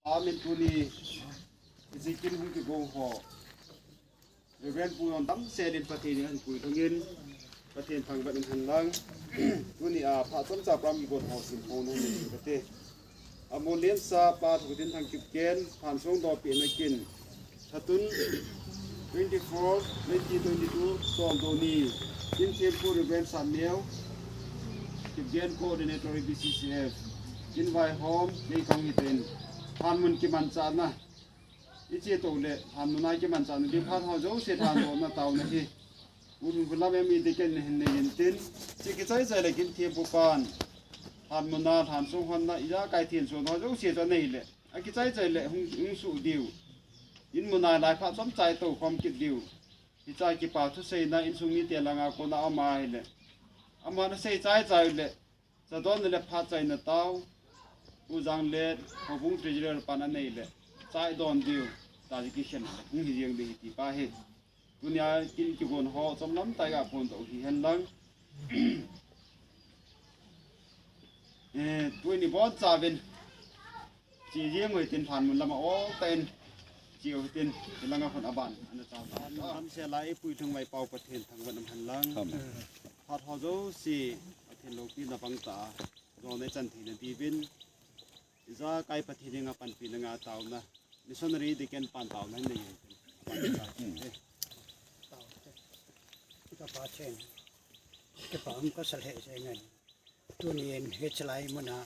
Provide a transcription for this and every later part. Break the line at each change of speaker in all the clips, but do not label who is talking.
Amin tuni zikin hung ki go ho reven puyon tam selin patin han pui thangin patin phang ban han lang tuni a pha chom cha pram go ho sim ho no ni kate amolien sa pa thutin thang Kipgen phan song do pi na kin thatun 24 2022 som do ni in tempo reven sam mel Kipgen coordinator BCCF in vai home nei kang hiten han mun ki man cha na ichi to le han mun ai ki man cha na di phan ho jo se than do na taw na hi un bula me mi de ken hin ne yin tin chi ki chai chai le kin thi bu pan han mun na than sung hon na ya kai thin so no jo se cho nei le a ki chai chai le hung su diu in mun na lai pha som chai to khom ki diu ki chai ki pa thu sei na in sung ni te la nga ko na ama hi le ama na sei chai chai le cha don le pha chai na taw uzang le hobung treasurer pana nei le chai don diu ta ji kishen hung hi jeng de ti pa he dunia kin ki gon ho som lam tai ga pon to hi hen lang tui ni bon cha vin chi jeng ngoi tin phan mun lama o ten chiu tin langa phon aban an cha ta am se lai pui thung mai pau pathen thang wan han lang hat ho zo si athen lo pi na bang ta do ne chan thi na ti vin iza kai pathi ni nga pan pi na nga taw na missionary de ken pan taw na nei
ก็พอเช่นก็พอมันก็สลายใช่เงินตัวนี้เฮ็ดสลายมันนะ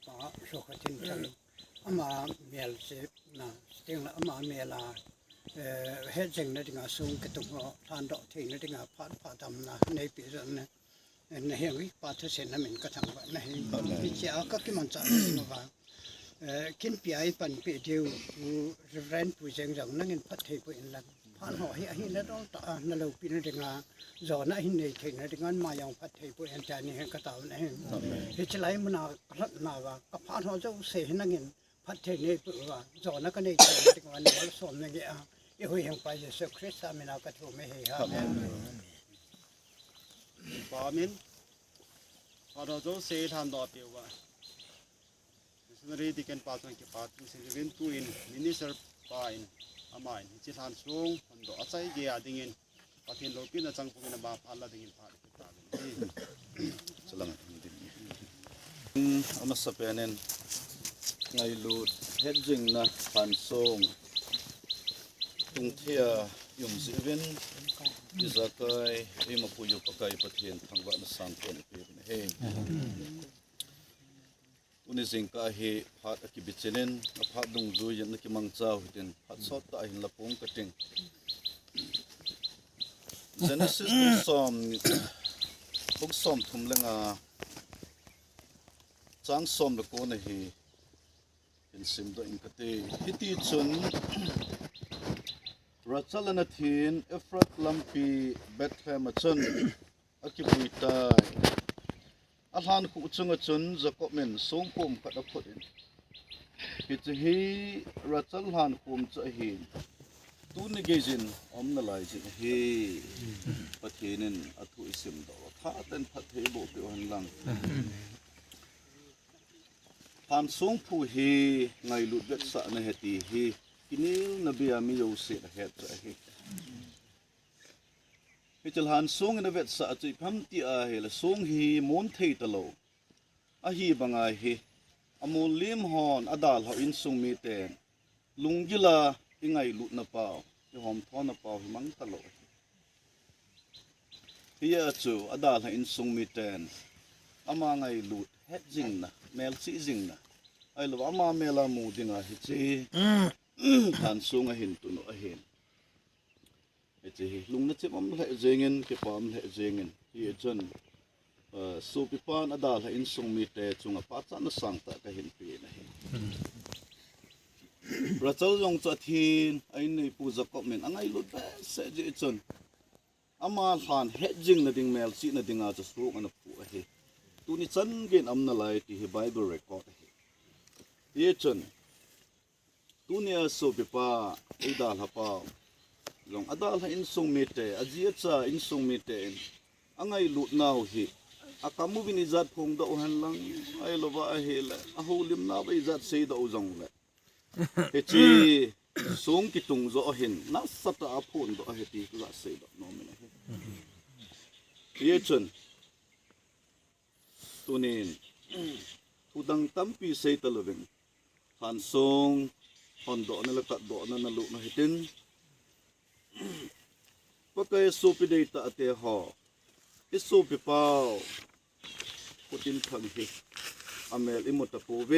พอโชคจริงจังอามาเมียลเสพนะสติงละอามาเมียลาเฮ็ดจังนะถึงอาสูงกระตุกเราทานดอกทิ้งนะถึงอาพาดำนะในปีนั้นนะในเฮงวิปาทเสนนะมันก็ทางว่าในเฮงวิจารณ์ก็กิมันจะมาว่ากินปีไอปันปีเดียวเรนผู้เจงจังนั่งกินพัดเทปุอินลังผ่านหอยหินแล้วต้องตานั่นเราปีนั้นถึงอาจอนะหินในเข่งนะถึงอันมาอย่างพัดเทปุอินใจนี่เฮงก็ตาวนะเฮงเฮ็ดไรมันน่ารักน่าว่าก็ผ่านหอยเจ้าเสนั่งกินพัดเทนี่ปุว่าจอนะก็ในเข่งถึงอันนี้เราสมอย่างเงี้ยอีหัวยังไปเยซูคริสต์มินาก็ถูกไม่เหี้ย
ปามินพอเราโจเสทานดอเปียวว่าMissionary di ken pa tang ki pa tu sin ven tu in minister pa in amain chi than sung hondo achai ge adingin pathin lo pin na chang pung na ba phala dingin pha ki ta
salang ama sapenen ngai lu hedging na phan song tung thia yum si ven izakai ema puyo pakai pathin thangwa na sang ton pe he uni zingka he phat akibichenen aphat dung zu yan ki mangchau hitin phat sot ta hin lapung kating Genesis som thum lenga chang som le ko na hi in sim do in kate hiti chun rachalana thin efrat lampi bethlehem chun akibuita Lhan ku chunga chun Jacob men song pom ka da photin ki hi rachal han kum cha hi tu ni gejin om na lai ji hi pathinin athu isim do tha ten phathe bo pe han lang han song phu hi ngai lut vet sa na heti hi kinil nabia mi yo se het cha hi Michel Han song in a vet sa chui pham ti a he la song hi mon thei ta lo a hi banga hi amul lim hon adal ho in sung mi ten lunggila ingai lu na pau ti hom thon na pau hi mang ta lo hi ya chu adal ha in sung mi ten ama ngai lu het jing na mel si jing na ai lo ama mela mu dinga hi chi han sung a hin tu no a hin Ete lung na chim am le jengin ke pam le jengin hi chen so pipan adal ha in sung mi te chunga pa cha na sang ta ka hin pi na hi rachal jong cha thin ai nei pu Jacob men angai lut ba se je chen ama Lhan hedging na ding mel chi na dinga cha su ana pu a hi tu ni chan gen am na lai ti hi bible record hi chen tu ni so pipa idal ha pa long adal ha in sung mi te ajia cha in sung mi te angai lut naw hi akamu bini zat phong da han lang ai lo ba he la a ho lim na ba zat sei da ujong le เฮจีสูงกิตุงโซเห็นนักสัตว์อาพูนโซเฮตีก็เสียดน้องมันเฮเยชนตัวนี้ทุดังตั้มปีเซตลเวงหันทรงหันโดนละกัดโดนนั่นลุกนะเฮตินปะกายสูปิเดตาเตหออิสูปิเปาพุดินทังเฮอเมลอิมุตตะปูเว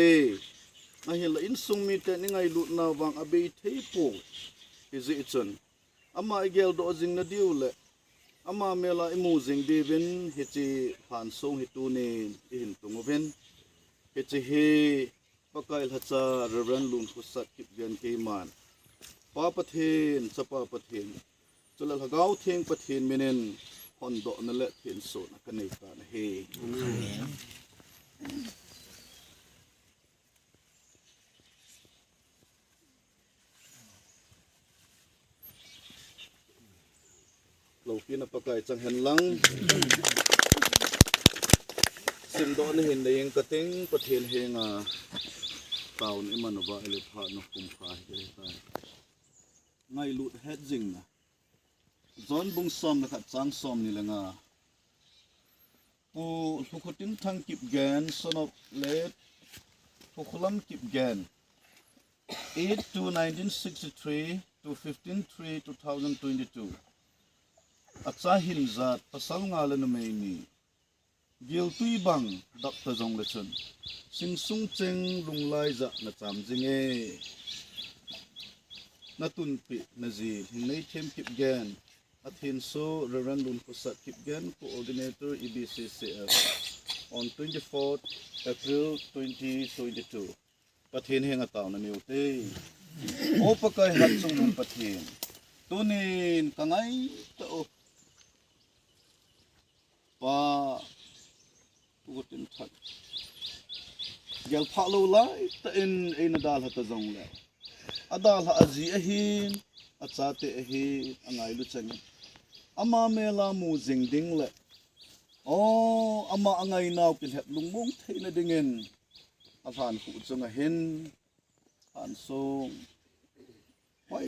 นะเฮลอินซุงมีแต่นี่ไงลุกนาวังอเบยเทปูอิจิชนอามาเกลโดจิงนาดิวเลอามาเมลาอิมูจิงเดวินเฮจิหันทรงเฮตูเนอิหินตุงเวนเฮจิเฮปะกายฮัจจาเรเรนลุนคุสัตกิบเกนเกมันปาปะเทนสปาปะเทนจุลละกาวเทงปะเทนเมเนนฮอนโดนั่นแหละเทนโซนะกันในการเฮเราพินาปะกายจังเห็นหลังสิ่งโดนเห็นได้ยังกระติ้งปะเทนเฮงาเต่านี่มันว่าเอลิพานกุมภาเฮได้ไงลุดเฮ็ดจริงนะจอนบุงซอมนะครับจางซอมนี่แหละงาปูทุกคนทิ้งทางกิบแกนสนบเลดทุกคนกิบแกน8 to 1963 to 15 3 2022อาจารย์หินจัดภาษางาเลนเมนีเกี่ยวตุยบังดักตะจงเลชนสิงสุงเจงลุงไลจะนัดจำจิงเอนัตุนปินจีหินในเทมกิบแกนอาทินโซเรรันลุนกุสัตกิบแกน coordinator EBCCF on 24 April 2022ประเทศเฮงตาวนันอยู่ที่โอปกายหัดจงลุนประเทศตัวนี้กังไงตัวป้าตัวตินทัดเกลพาโลไลแต่อินดาลฮัตจงแล้วอดาลฮะจีหินอาจารย์เตหินอังไงลุจังอามาเมลามูจิงดิงเลยโอ้อามาอังไงนาวกินเห็บลุงมุงเทนดิงเงินอาผ่านขู่จงเห็นผ่านทรงไว้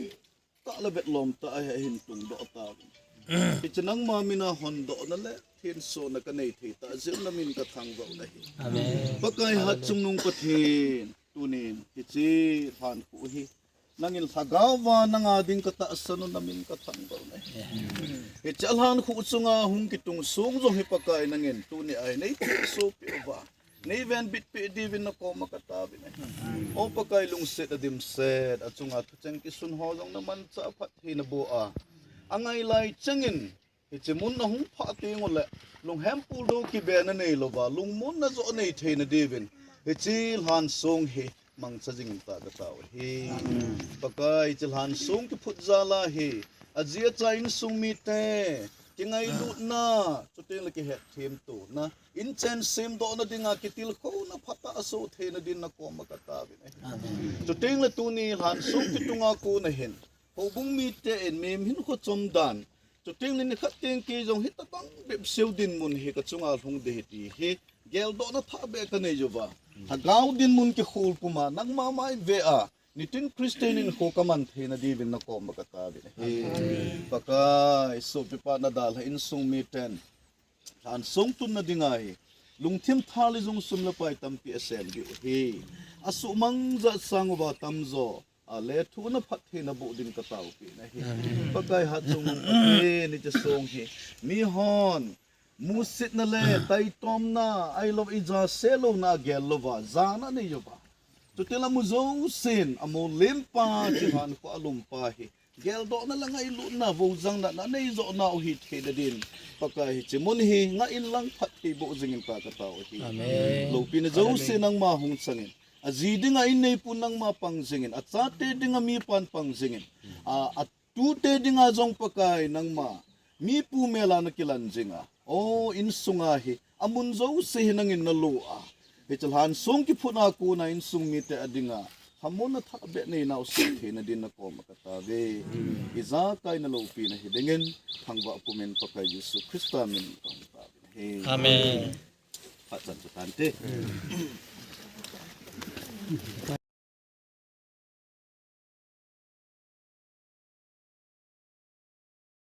ตะละเบ็ดลมตะไอเห็นตุงดอกตาที่จะนั่งมามินาฮอนดอกนั่นแหละเทียนโซนักในที่ตาเจ้านามินกระทังเราได้ปะกายหัดจุงนุงประเทศตัวนี้ที่จีผ่านขู่ฮีนั่งอินทากาวานั่งอาดิงกตาสนุนามินกระทังเราได้ที่จะหลานขู่จุงอาหุงกิตุงสูงจงให้ปะกายนั่งอินตัวนี้ไอในที่โซเปียวว่าในแวนบิดปีดีวินนักมากตาบินโอปะกายลุงเสดดิมเสดอาจุงอาทุจังกิสุนหอจงน้ำมันจะพัดหินบัวอังไงไลจังอินที่จะมุนนะหุงพัดตีงหมดเลยลุงแฮมปูดูกิเบนนั่นเองลบ่าลุงมุนนะจะในเทนดีวินที่จิลฮันทรงเฮมังจะจิงตากตาวเฮปะกายจิลฮันทรงกิพุทธาลาเฮอาเจียใจอินทรงมีเตยังไงลุดนะจุดเองเลยกิเหตุเทียมตัวนะอินเซนเซมโดนดิ่งอากิติลเขานะพัตตาโซเทนดินนักมากตาบินจุดเองเลยตัวนี้หันสุกิตุงอากูนะเห็นพอบุ้งมีเตนเมมหินขจมดันจุดเองเลยขัดเองกีจงฮิตตั้งแบบเซลดินมุนเฮกจุงอาลงเดตีเฮเกลโดนท่าเบกันเลยจูบะถ้ากาวดินมุนกิคูลปุมานักมาไม่เวอานิตินคริสเตียนินโคกมันเทนดีวินนักมากตาบินเฮปะกายสุปิปานาดาลอินซุงมีเตนหันส่งตุนนาดิ่งไอลุงทิมทาลิจงสุมละไปตั้มปีเอสเอ็มบิเฮอสุมังจะสังว่าตั้มโซอาเลทุนพัดเฮนบุดินกตาวปีนะเฮปะกายหัดจงเฮนี่จะส่งเฮมีฮอนมูสิตนั่นแหละไตตอมนาไอลบอิจาเซโลนาเกลโลวาจานะนี่อยู่ปะจุดที่เรามุโซสินอโมลิมปาจิหันก็อารมณ์ปาเฮเกลโดนั่นละไงลุนะวูจังนะนี่โจนาอุฮิตเฮดดินปะกายจิมุนเฮงอินลังพัดเฮบุจิงินปากตาวเฮลูปินโซสินังมาหงสังอินอาจีดิงอินในปุนังมาปังจิงินอาซาเตดิงมีปันปังจิงินอาตูเตดิงจงปะกายนังมามีปูเมลานกิลันจิงโออินสุงาเฮอามุนโซสินังอินนลูเฮจลฮันสงกิพุนากูนะอินสุงมีเตอดิงHamona tha be nei nau se the na din na ko makata ve iza kai na lo pi na hidingen thangwa pumen pakai Yesu Krista min tong ta he amen ha chan chan te